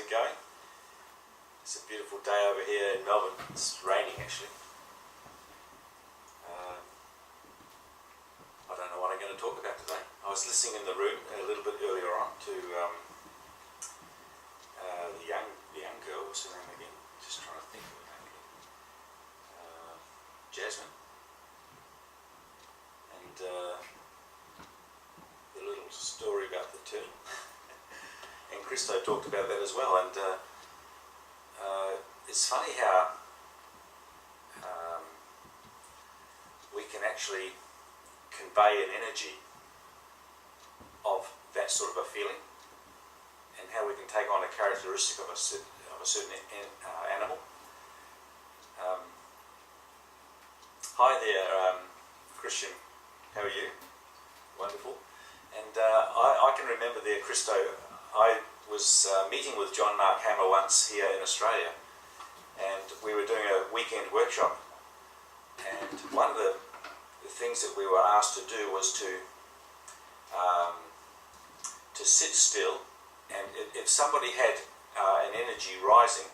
it going? It's a beautiful day over here in Melbourne. It's raining actually. I don't know what I'm going to talk about today. I was listening in the room a little bit earlier on to the young girl, what's her name again? Just trying to think of her name again. Jasmine. And the little story about the turtle. And Christo talked about that as well. And it's funny how we can actually convey an energy of that sort of a feeling, and how we can take on a characteristic of a certain animal. Hi there, Christian. How are you? Wonderful. And I can remember there, Christo, I was meeting with John Mark Hammer once here in Australia, and we were doing a weekend workshop, and one of the things that we were asked to do was to sit still, and if somebody had an energy rising,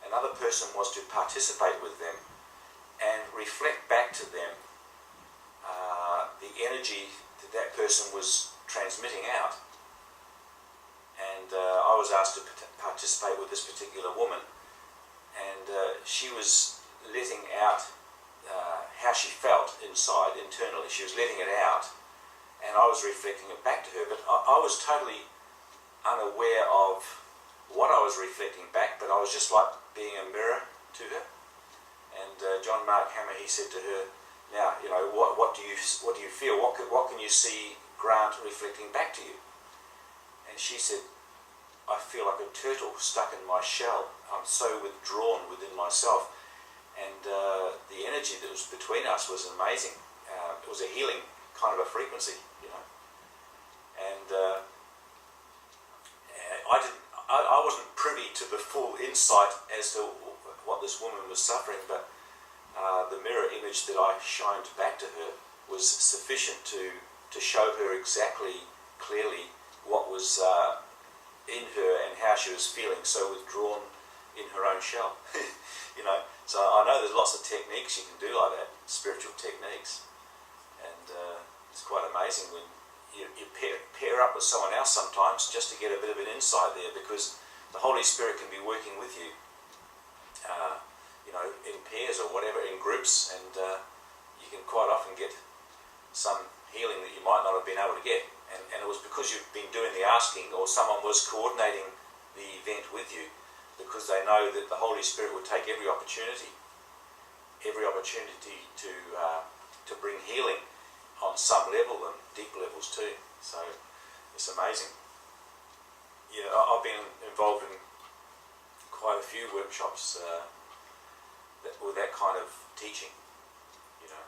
another person was to participate with them and reflect back to them the energy that that person was transmitting out. And I was asked to participate with this particular woman, and she was letting out how she felt inside, internally. She was letting it out, and I was reflecting it back to her, but I was totally unaware of what I was reflecting back, but I was just like being a mirror to her. And John Mark Hammer, he said to her, now, you know, what do you feel? What can you see Grant reflecting back to you? And she said, I feel like a turtle stuck in my shell. I'm so withdrawn within myself. And the energy that was between us was amazing. It was a healing kind of a frequency, you know. And I wasn't privy to the full insight as to what this woman was suffering, but the mirror image that I shined back to her was sufficient to show her exactly clearly what was in her and how she was feeling so withdrawn in her own shell. You know, so I know there's lots of techniques you can do like that, spiritual techniques, and it's quite amazing when you pair up with someone else sometimes just to get a bit of an insight there, because the Holy Spirit can be working with you, you know, in pairs or whatever, in groups, and you can quite often get some healing that you might not have been able to get, and it was because you've been doing the asking, or someone was coordinating the event with you, because they know that the Holy Spirit would take every opportunity to bring healing on some level, and deep levels too. So it's amazing. Yeah, I've been involved in quite a few workshops with that kind of teaching, you know.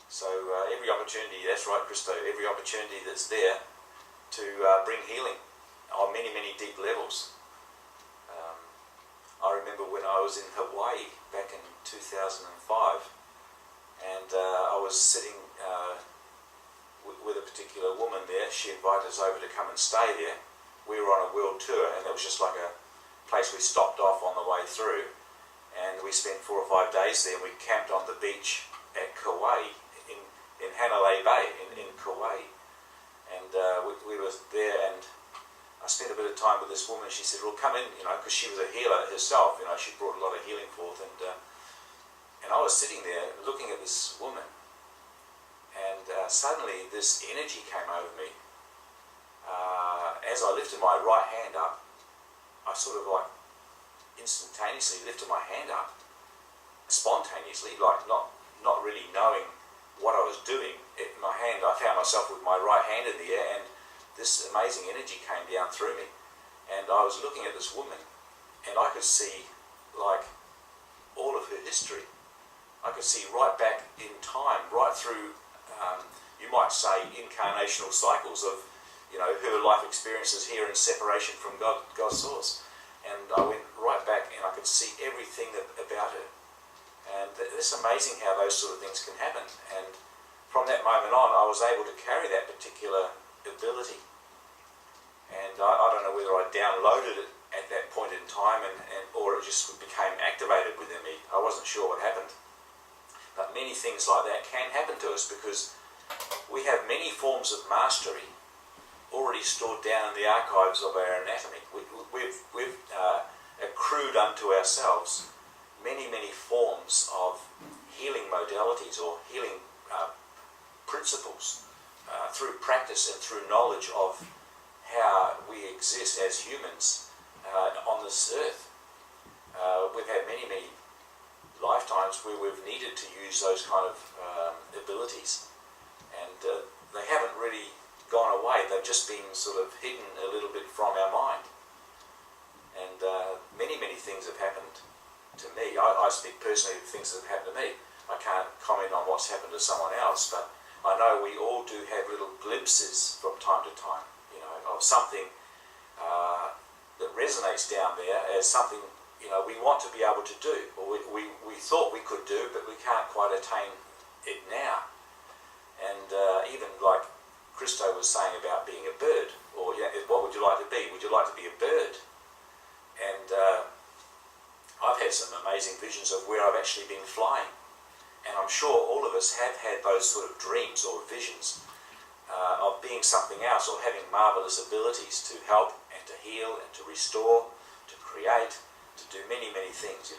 So every opportunity, that's right, Christo, every opportunity that's there to bring healing on many, many deep levels. I remember when I was in Hawaii back in 2005, and I was sitting with a particular woman there. She invited us over to come and stay there. We were on a world tour, and it was just like a place we stopped off on the way through, and we spent 4 or 5 days there. We camped on the beach at Kauai, in Hanalei Bay, in Kauai, and we were there, and I spent a bit of time with this woman. She said, well, come in, you know, because she was a healer herself, you know, she brought a lot of healing forth, and I was sitting there looking at this woman, and suddenly this energy came over me. As I lifted my right hand up, I sort of like instantaneously lifted my hand up, spontaneously, like not really knowing what I was doing. My hand, I found myself with my right hand in the air, and this amazing energy came down through me, and I was looking at this woman, and I could see like all of her history. I could see right back in time, right through, you might say, incarnational cycles of, you know, her life experiences here in separation from God's source. And I went right back, and I could see everything about her. And it's amazing how those sort of things can happen. And from that moment on, I was able to carry that particular ability. And I don't know whether I downloaded it in time, or it just became activated within me. I wasn't sure what happened. But many things like that can happen to us because we have many forms of mastery already stored down in the archives of our anatomy. We've accrued unto ourselves many forms of healing modalities or healing principles through practice and through knowledge of how we exist as humans on this earth. We've had many lifetimes where we've needed to use those kind of abilities, and they haven't really gone away. They've just been sort of hidden a little bit from our mind. And many things have happened to me. I speak personally of things that have happened to me. I can't comment on what's happened to someone else, but I know we all do have little glimpses from time to time, of something that resonates down there as something, we want to be able to do, or we thought we could do, but we can't quite attain it now. And even like Christo was saying about being a bird, or what would you like to be? Would you like to be a bird? And I've had some amazing visions of where I've actually been flying. And I'm sure all of us have had those sort of dreams or visions of being something else, or having marvelous abilities to help and to heal and to restore, to create, to do many things,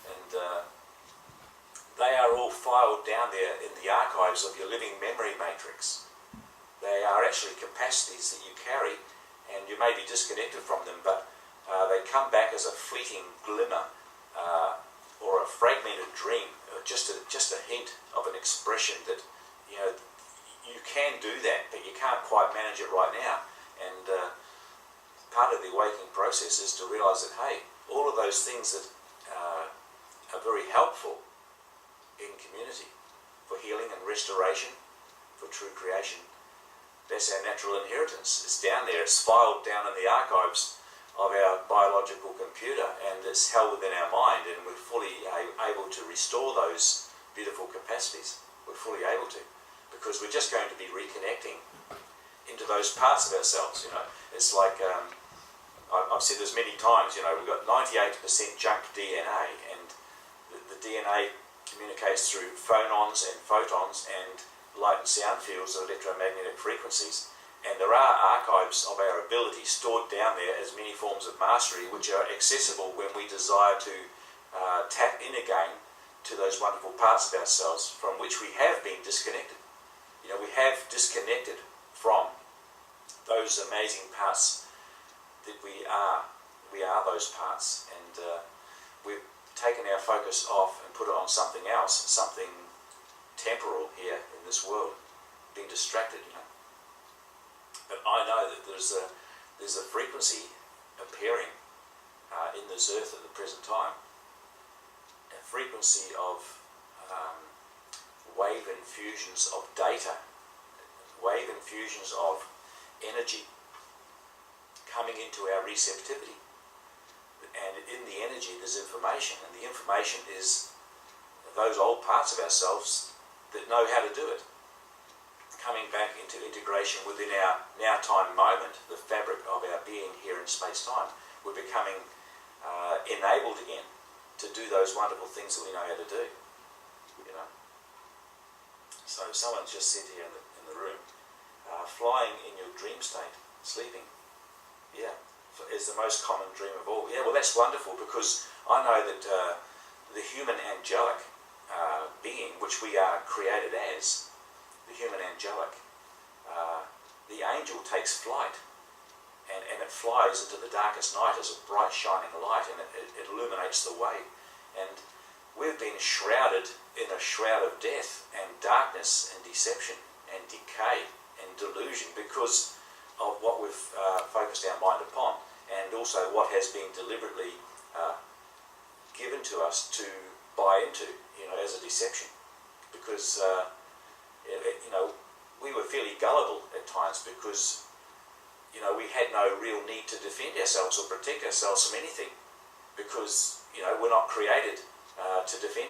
And they are all filed down there in the archives of your living memory matrix. They are actually capacities that you carry, and you may be disconnected from them, but they come back as a fleeting glimmer or a fragmented dream, or just a hint of an expression that you can do that, but you can't quite manage it right now. And part of the awakening process is to realize that, hey, all of those things that are very helpful in community for healing and restoration, for true creation, that's our natural inheritance. It's down there. It's filed down in the archives of our biological computer, and it's held within our mind, and we're fully able to restore those beautiful capacities. We're fully able to, because we're just going to be reconnecting into those parts of ourselves. It's like I've said this many times. We've got 98% junk DNA, and the DNA communicates through phonons and photons and light and sound fields of electromagnetic frequencies. And there are archives of our ability stored down there as many forms of mastery, which are accessible when we desire to tap in again to those wonderful parts of ourselves from which we have been disconnected. We have disconnected from those amazing parts that we are. We are those parts, and we've taken our focus off and put it on something else, something temporal here in this world, being distracted, But I know that there's a frequency appearing in this earth at the present time, a frequency of wave infusions of data, wave infusions of energy coming into our receptivity. And in the energy there's information, and the information is those old parts of ourselves that know how to do it, coming back into integration within our now-time moment, the fabric of our being here in space-time. We're becoming enabled again to do those wonderful things that we know how to do. So someone's just said here in the room, flying in your dream state, sleeping, is the most common dream of all. Yeah, well, that's wonderful, because I know that the human angelic being, which we are created as, the human angelic, the angel takes flight, and it flies into the darkest night as a bright shining light, and it illuminates the way. And we've been shrouded in a shroud of death and darkness and deception and decay and delusion because of what we've focused our mind upon, and also what has been deliberately given to us to buy into, as a deception. Because we were fairly gullible at times, because we had no real need to defend ourselves or protect ourselves from anything, because we're not created to defend